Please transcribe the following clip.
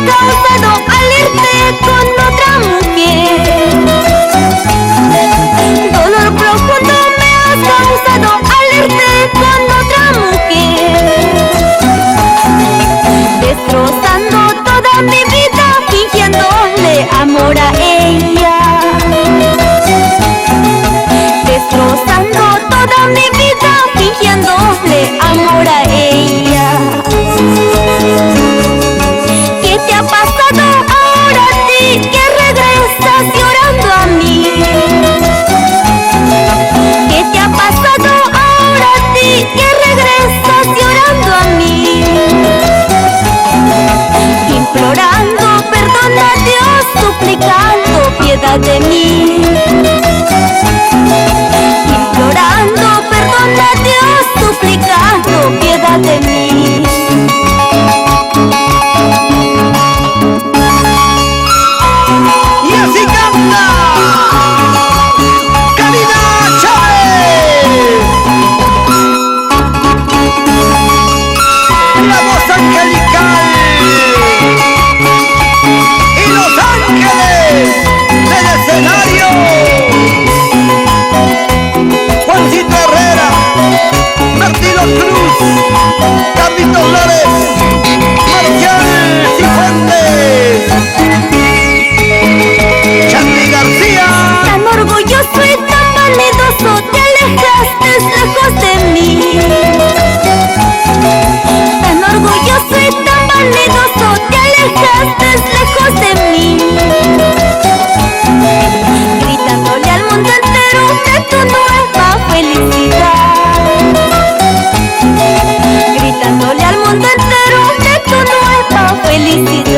causado al irte con otra mujer. Dolor profundo me has causado al irte con otra mujer. Destrozando toda mi vida, fingiéndole amor a ella. Destrozando toda mi vida, fingiéndole amor a ella. ¿Qué te ha pasado ahora a ti que regresas llorando a mí? ¿Qué te ha pasado ahora a ti que regresas llorando a mí? Implorando perdón a Dios, suplicando piedad de mí. Implorando perdón a Dios, suplicando piedad de mí. Y así canta Karina Chávez, la voz angelical y los ángeles del escenario. Juancito Herrera, Martino Cruz, Carlitos Flores, Marcial Cifuentes, Charly García. Tan orgulloso y tan vanidoso te alejaste lejos de mí. Tan orgulloso y tan vanidoso te alejaste lejos de mí. Gritándole al mundo entero de tu nueva felicidad. Gritándole al mundo entero de tu nueva felicidad.